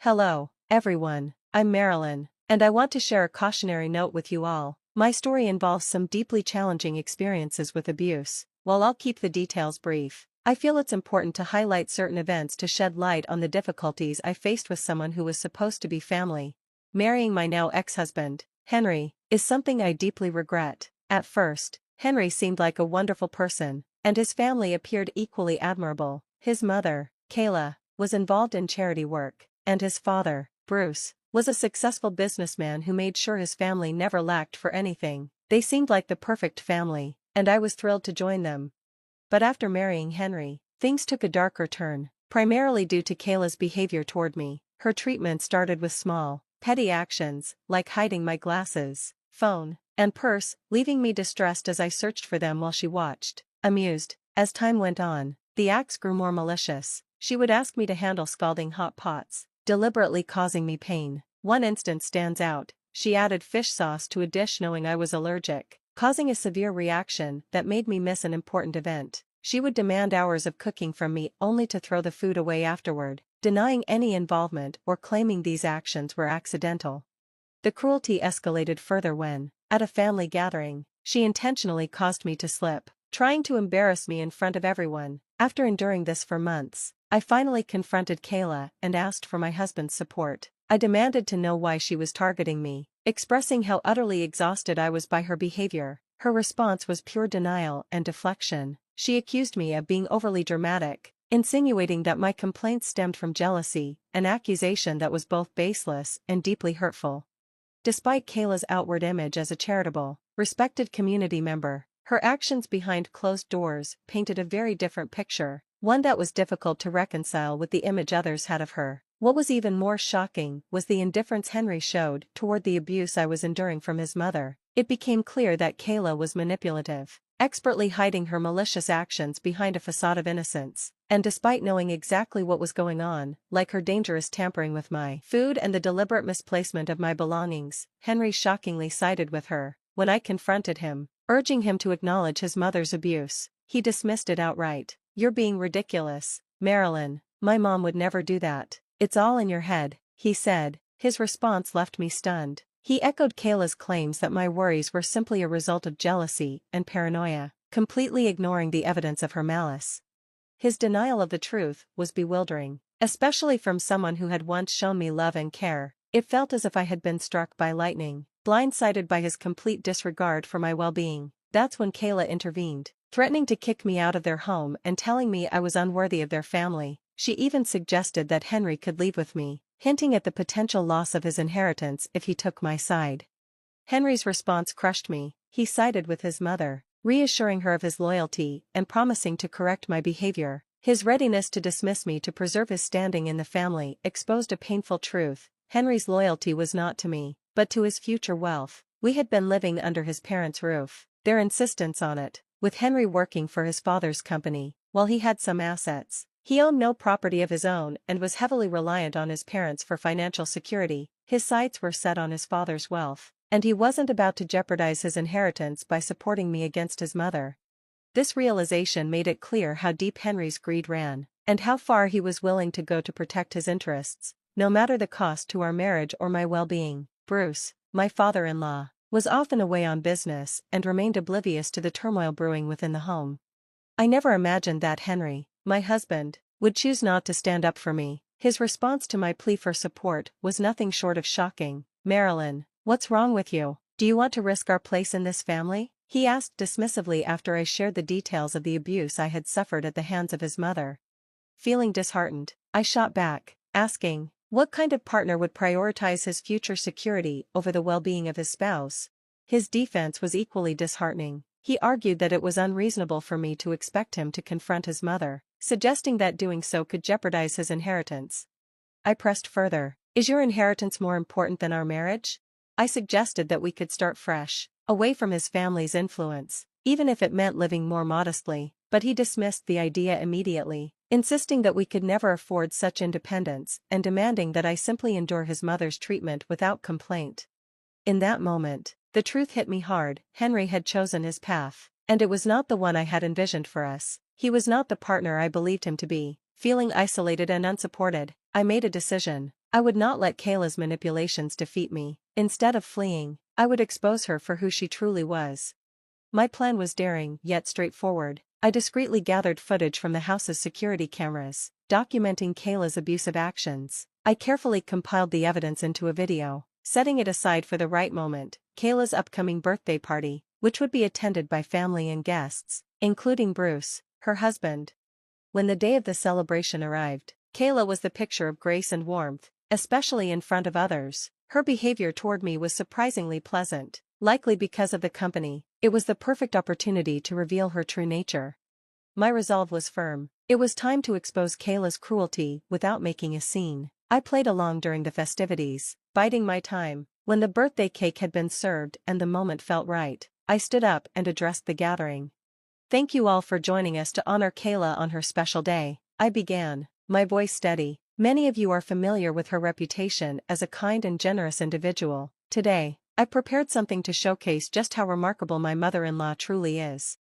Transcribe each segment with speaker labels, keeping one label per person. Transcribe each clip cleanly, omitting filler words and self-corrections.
Speaker 1: Hello, everyone. I'm Marilyn, and I want to share a cautionary note with you all. My story involves some deeply challenging experiences with abuse. While I'll keep the details brief, I feel it's important to highlight certain events to shed light on the difficulties I faced with someone who was supposed to be family. Marrying my now ex-husband, Henry, is something I deeply regret. At first, Henry seemed like a wonderful person, and his family appeared equally admirable. His mother, Kayla, was involved in charity work, and his father, Bruce, was a successful businessman who made sure his family never lacked for anything. They seemed like the perfect family, and I was thrilled to join them. But after marrying Henry, things took a darker turn, primarily due to Kayla's behavior toward me. Her treatment started with small, petty actions, like hiding my glasses, phone, and purse, leaving me distressed as I searched for them while she watched, amused. As time went on, the acts grew more malicious. She would ask me to handle scalding hot pots, deliberately causing me pain. One instance stands out: she added fish sauce to a dish knowing I was allergic, causing a severe reaction that made me miss an important event. She would demand hours of cooking from me only to throw the food away afterward, denying any involvement or claiming these actions were accidental. The cruelty escalated further when, at a family gathering, she intentionally caused me to slip, trying to embarrass me in front of everyone. After enduring this for months, I finally confronted Kayla and asked for my husband's support. I demanded to know why she was targeting me, expressing how utterly exhausted I was by her behavior. Her response was pure denial and deflection. She accused me of being overly dramatic, insinuating that my complaints stemmed from jealousy, an accusation that was both baseless and deeply hurtful. Despite Kayla's outward image as a charitable, respected community member, her actions behind closed doors painted a very different picture, one that was difficult to reconcile with the image others had of her. What was even more shocking was the indifference Henry showed toward the abuse I was enduring from his mother. It became clear that Kayla was manipulative, expertly hiding her malicious actions behind a facade of innocence. And despite knowing exactly what was going on, like her dangerous tampering with my food and the deliberate misplacement of my belongings, Henry shockingly sided with her. When I confronted him, urging him to acknowledge his mother's abuse, he dismissed it outright. "You're being ridiculous, Marilyn. My mom would never do that. It's all in your head," he said. His response left me stunned. He echoed Kayla's claims that my worries were simply a result of jealousy and paranoia, completely ignoring the evidence of her malice. His denial of the truth was bewildering, especially from someone who had once shown me love and care. It felt as if I had been struck by lightning, blindsided by his complete disregard for my well-being. That's when Kayla intervened, threatening to kick me out of their home and telling me I was unworthy of their family. She even suggested that Henry could leave with me, hinting at the potential loss of his inheritance if he took my side. Henry's response crushed me. He sided with his mother, reassuring her of his loyalty and promising to correct my behavior. His readiness to dismiss me to preserve his standing in the family exposed a painful truth: Henry's loyalty was not to me, but to his future wealth. We had been living under his parents' roof, their insistence on it, with Henry working for his father's company. While he had some assets, he owned no property of his own and was heavily reliant on his parents for financial security. His sights were set on his father's wealth, and he wasn't about to jeopardize his inheritance by supporting me against his mother. This realization made it clear how deep Henry's greed ran, and how far he was willing to go to protect his interests, no matter the cost to our marriage or my well-being. Bruce, my father-in-law, was often away on business and remained oblivious to the turmoil brewing within the home. I never imagined that Henry, my husband, would choose not to stand up for me. His response to my plea for support was nothing short of shocking. "Marilyn, what's wrong with you? Do you want to risk our place in this family?" he asked dismissively after I shared the details of the abuse I had suffered at the hands of his mother. Feeling disheartened, I shot back, asking, what kind of partner would prioritize his future security over the well-being of his spouse? His defense was equally disheartening. He argued that it was unreasonable for me to expect him to confront his mother, suggesting that doing so could jeopardize his inheritance. I pressed further. "Is your inheritance more important than our marriage?" I suggested that we could start fresh, away from his family's influence, even if it meant living more modestly, but he dismissed the idea immediately, insisting that we could never afford such independence and demanding that I simply endure his mother's treatment without complaint. In that moment, the truth hit me hard. Henry had chosen his path, and it was not the one I had envisioned for us. He was not the partner I believed him to be. Feeling isolated and unsupported, I made a decision. I would not let Kayla's manipulations defeat me. Instead of fleeing, I would expose her for who she truly was. My plan was daring yet straightforward. I discreetly gathered footage from the house's security cameras, documenting Kayla's abusive actions. I carefully compiled the evidence into a video, setting it aside for the right moment. Kayla's upcoming birthday party, which would be attended by family and guests, including Bruce, her husband. When the day of the celebration arrived, Kayla was the picture of grace and warmth, especially in front of others. Her behavior toward me was surprisingly pleasant, likely because of the company. It was the perfect opportunity to reveal her true nature. My resolve was firm. It was time to expose Kayla's cruelty without making a scene. I played along during the festivities, biding my time. When the birthday cake had been served and the moment felt right, I stood up and addressed the gathering. "Thank you all for joining us to honor Kayla on her special day," I began, my voice steady. "Many of you are familiar with her reputation as a kind and generous individual. Today, I prepared something to showcase just how remarkable my mother-in-law truly is."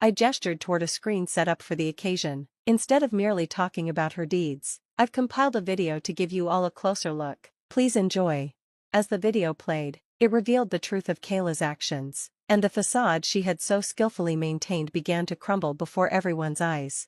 Speaker 1: I gestured toward a screen set up for the occasion. "Instead of merely talking about her deeds, I've compiled a video to give you all a closer look. Please enjoy." As the video played, it revealed the truth of Kayla's actions, and the facade she had so skillfully maintained began to crumble before everyone's eyes.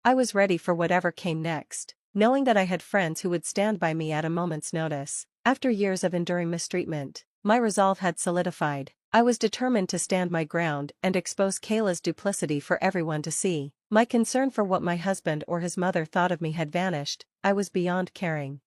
Speaker 1: I was ready for whatever came next, knowing that I had friends who would stand by me at a moment's notice. After years of enduring mistreatment, my resolve had solidified. I was determined to stand my ground and expose Kayla's duplicity for everyone to see. My concern for what my husband or his mother thought of me had vanished. I was beyond caring.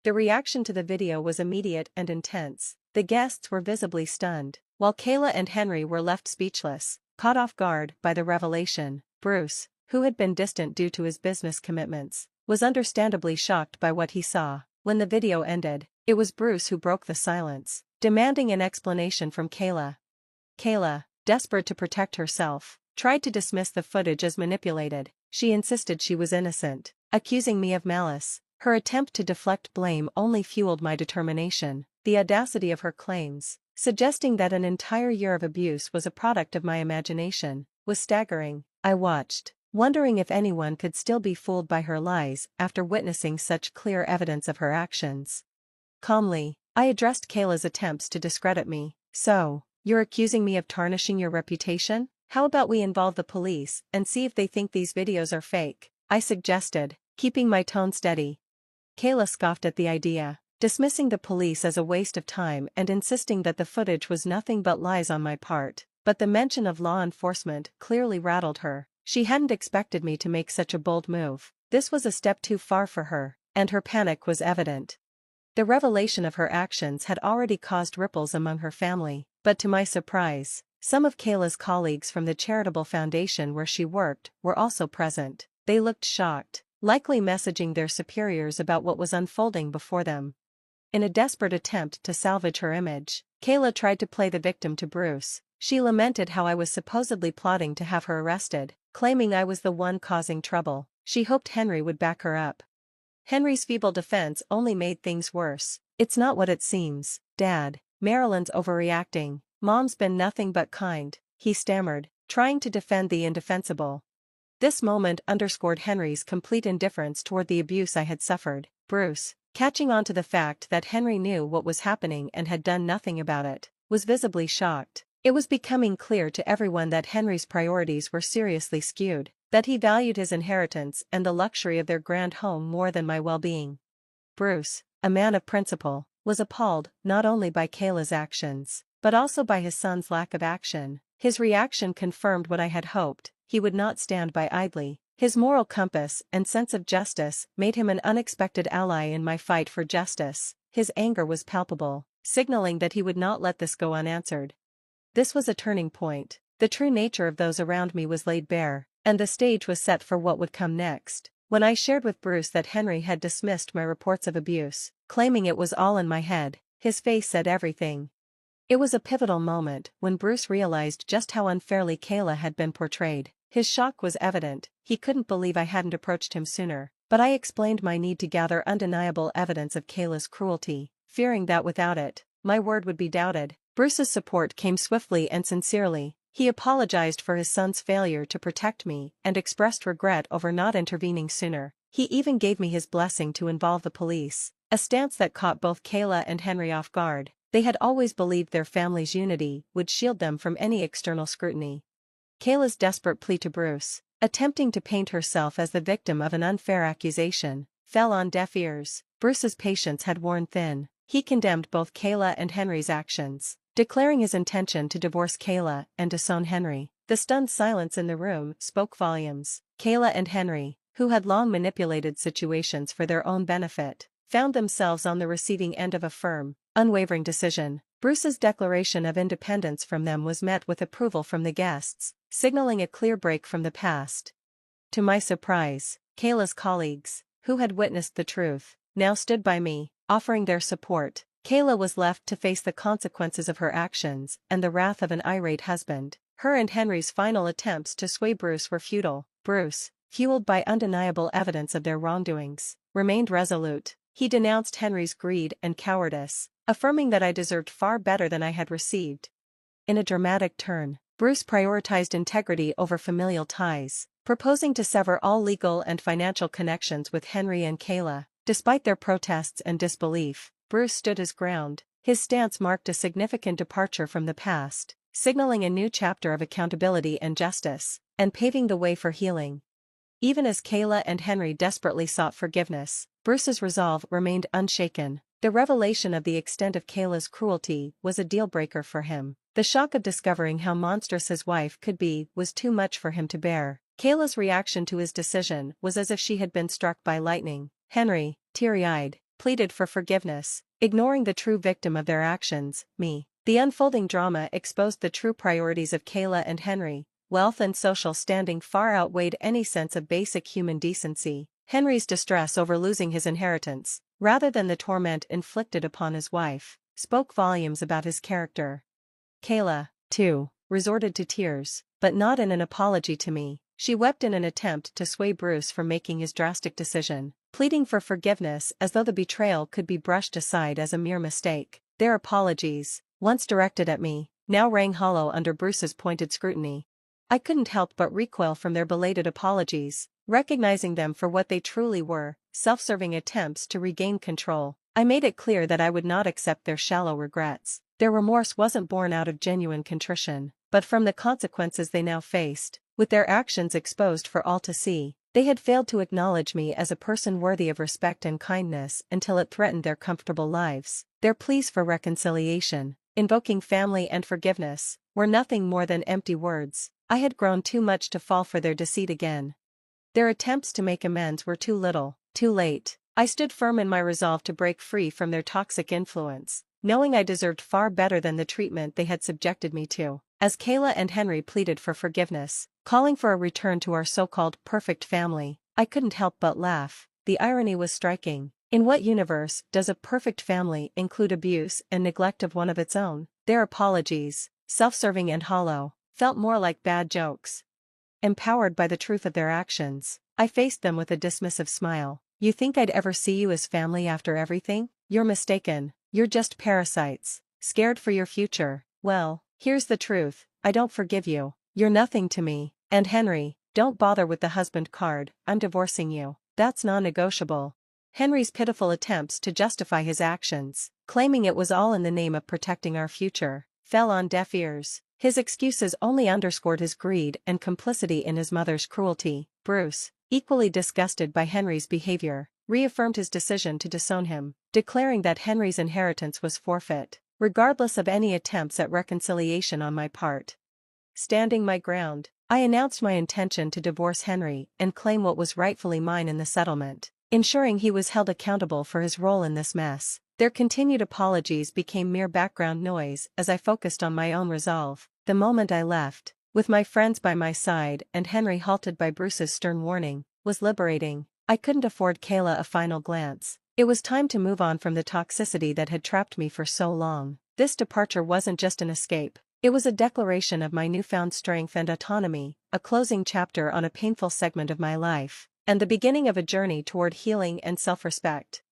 Speaker 1: The reaction to the video was immediate and intense. The guests were visibly stunned, while Kayla and Henry were left speechless, caught off guard by the revelation. Bruce, who had been distant due to his business commitments, was understandably shocked by what he saw. When the video ended, it was Bruce who broke the silence, demanding an explanation from Kayla. Kayla, desperate to protect herself, tried to dismiss the footage as manipulated. She insisted she was innocent, accusing me of malice. Her attempt to deflect blame only fueled my determination. The audacity of her claims, suggesting that an entire year of abuse was a product of my imagination, was staggering. I watched, wondering if anyone could still be fooled by her lies after witnessing such clear evidence of her actions. Calmly, I addressed Kayla's attempts to discredit me. "So, you're accusing me of tarnishing your reputation? How about we involve the police and see if they think these videos are fake?" I suggested, keeping my tone steady. Kayla scoffed at the idea, dismissing the police as a waste of time and insisting that the footage was nothing but lies on my part. But the mention of law enforcement clearly rattled her. She hadn't expected me to make such a bold move. This was a step too far for her, and her panic was evident. The revelation of her actions had already caused ripples among her family, but to my surprise, some of Kayla's colleagues from the charitable foundation where she worked were also present. They looked shocked, likely messaging their superiors about what was unfolding before them. In a desperate attempt to salvage her image, Kayla tried to play the victim to Bruce. She lamented how I was supposedly plotting to have her arrested, claiming I was the one causing trouble. She hoped Henry would back her up. Henry's feeble defense only made things worse. "It's not what it seems, Dad. Marilyn's overreacting. Mom's been nothing but kind," he stammered, trying to defend the indefensible. This moment underscored Henry's complete indifference toward the abuse I had suffered. Bruce, catching on to the fact that Henry knew what was happening and had done nothing about it, was visibly shocked. It was becoming clear to everyone that Henry's priorities were seriously skewed, that he valued his inheritance and the luxury of their grand home more than my well-being. Bruce, a man of principle, was appalled not only by Kayla's actions, but also by his son's lack of action. His reaction confirmed what I had hoped: he would not stand by idly. His moral compass and sense of justice made him an unexpected ally in my fight for justice. His anger was palpable, signaling that he would not let this go unanswered. This was a turning point. The true nature of those around me was laid bare, and the stage was set for what would come next. When I shared with Bruce that Henry had dismissed my reports of abuse, claiming it was all in my head, his face said everything. It was a pivotal moment when Bruce realized just how unfairly Kayla had been portrayed. His shock was evident. He couldn't believe I hadn't approached him sooner, but I explained my need to gather undeniable evidence of Kayla's cruelty, fearing that without it, my word would be doubted. Bruce's support came swiftly and sincerely. He apologized for his son's failure to protect me and expressed regret over not intervening sooner. He even gave me his blessing to involve the police, a stance that caught both Kayla and Henry off guard. They had always believed their family's unity would shield them from any external scrutiny. Kayla's desperate plea to Bruce, attempting to paint herself as the victim of an unfair accusation, fell on deaf ears. Bruce's patience had worn thin. He condemned both Kayla and Henry's actions, declaring his intention to divorce Kayla and disown Henry. The stunned silence in the room spoke volumes. Kayla and Henry, who had long manipulated situations for their own benefit, found themselves on the receiving end of a firm, unwavering decision. Bruce's declaration of independence from them was met with approval from the guests, signaling a clear break from the past. To my surprise, Kayla's colleagues, who had witnessed the truth, now stood by me, offering their support. Kayla was left to face the consequences of her actions and the wrath of an irate husband. Her and Henry's final attempts to sway Bruce were futile. Bruce, fueled by undeniable evidence of their wrongdoings, remained resolute. He denounced Henry's greed and cowardice, affirming that I deserved far better than I had received. In a dramatic turn, Bruce prioritized integrity over familial ties, proposing to sever all legal and financial connections with Henry and Kayla. Despite their protests and disbelief, Bruce stood his ground. His stance marked a significant departure from the past, signaling a new chapter of accountability and justice, and paving the way for healing. Even as Kayla and Henry desperately sought forgiveness, Bruce's resolve remained unshaken. The revelation of the extent of Kayla's cruelty was a deal-breaker for him. The shock of discovering how monstrous his wife could be was too much for him to bear. Kayla's reaction to his decision was as if she had been struck by lightning. Henry, teary-eyed, pleaded for forgiveness, ignoring the true victim of their actions, me. The unfolding drama exposed the true priorities of Kayla and Henry. Wealth and social standing far outweighed any sense of basic human decency. Henry's distress over losing his inheritance, rather than the torment inflicted upon his wife, spoke volumes about his character. Kayla, too, resorted to tears, but not in an apology to me. She wept in an attempt to sway Bruce from making his drastic decision, pleading for forgiveness as though the betrayal could be brushed aside as a mere mistake. Their apologies, once directed at me, now rang hollow under Bruce's pointed scrutiny. I couldn't help but recoil from their belated apologies, recognizing them for what they truly were, self-serving attempts to regain control. I made it clear that I would not accept their shallow regrets. Their remorse wasn't born out of genuine contrition, but from the consequences they now faced. With their actions exposed for all to see, they had failed to acknowledge me as a person worthy of respect and kindness until it threatened their comfortable lives. Their pleas for reconciliation, invoking family and forgiveness, were nothing more than empty words. I had grown too much to fall for their deceit again. Their attempts to make amends were too little, too late. I stood firm in my resolve to break free from their toxic influence, knowing I deserved far better than the treatment they had subjected me to. As Kayla and Henry pleaded for forgiveness, calling for a return to our so-called perfect family, I couldn't help but laugh. The irony was striking. In what universe does a perfect family include abuse and neglect of one of its own? Their apologies, self-serving and hollow, felt more like bad jokes. Empowered by the truth of their actions, I faced them with a dismissive smile. You think I'd ever see you as family after everything? You're mistaken. You're just parasites, scared for your future. Well, here's the truth, I don't forgive you. You're nothing to me. And Henry, don't bother with the husband card, I'm divorcing you. That's non-negotiable. Henry's pitiful attempts to justify his actions, claiming it was all in the name of protecting our future, fell on deaf ears. His excuses only underscored his greed and complicity in his mother's cruelty. Bruce, equally disgusted by Henry's behavior, reaffirmed his decision to disown him, declaring that Henry's inheritance was forfeit, regardless of any attempts at reconciliation on my part. Standing my ground, I announced my intention to divorce Henry and claim what was rightfully mine in the settlement, ensuring he was held accountable for his role in this mess. Their continued apologies became mere background noise as I focused on my own resolve. The moment I left, with my friends by my side and Henry halted by Bruce's stern warning, was liberating. I couldn't afford Kayla a final glance. It was time to move on from the toxicity that had trapped me for so long. This departure wasn't just an escape. It was a declaration of my newfound strength and autonomy, a closing chapter on a painful segment of my life, and the beginning of a journey toward healing and self-respect.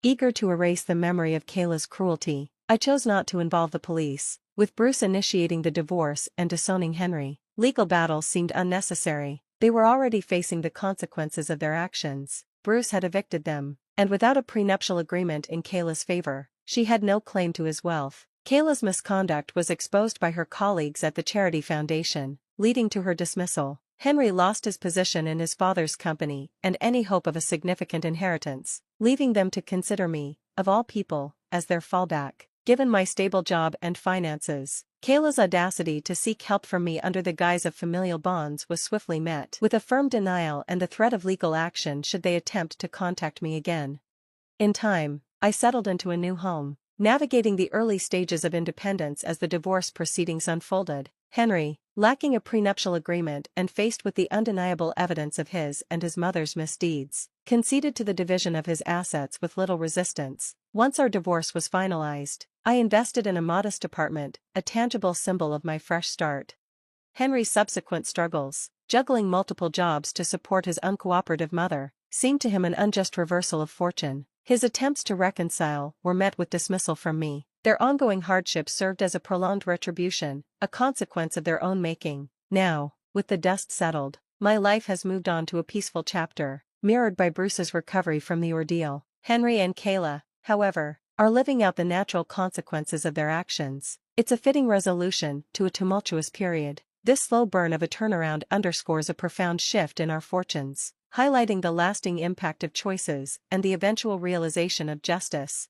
Speaker 1: Eager to erase the memory of Kayla's cruelty, I chose not to involve the police. With Bruce initiating the divorce and disowning Henry, legal battles seemed unnecessary. They were already facing the consequences of their actions. Bruce had evicted them, and without a prenuptial agreement in Kayla's favor, she had no claim to his wealth. Kayla's misconduct was exposed by her colleagues at the charity foundation, leading to her dismissal. Henry lost his position in his father's company and any hope of a significant inheritance, leaving them to consider me, of all people, as their fallback. Given my stable job and finances, Kayla's audacity to seek help from me under the guise of familial bonds was swiftly met with a firm denial and the threat of legal action should they attempt to contact me again. In time, I settled into a new home, navigating the early stages of independence as the divorce proceedings unfolded. Henry, lacking a prenuptial agreement and faced with the undeniable evidence of his and his mother's misdeeds, conceded to the division of his assets with little resistance. Once our divorce was finalized, I invested in a modest apartment, a tangible symbol of my fresh start. Henry's subsequent struggles, juggling multiple jobs to support his uncooperative mother, seemed to him an unjust reversal of fortune. His attempts to reconcile were met with dismissal from me. Their ongoing hardship served as a prolonged retribution, a consequence of their own making. Now, with the dust settled, my life has moved on to a peaceful chapter, mirrored by Bruce's recovery from the ordeal. Henry and Kayla, however, are living out the natural consequences of their actions. It's a fitting resolution to a tumultuous period. This slow burn of a turnaround underscores a profound shift in our fortunes, highlighting the lasting impact of choices and the eventual realization of justice.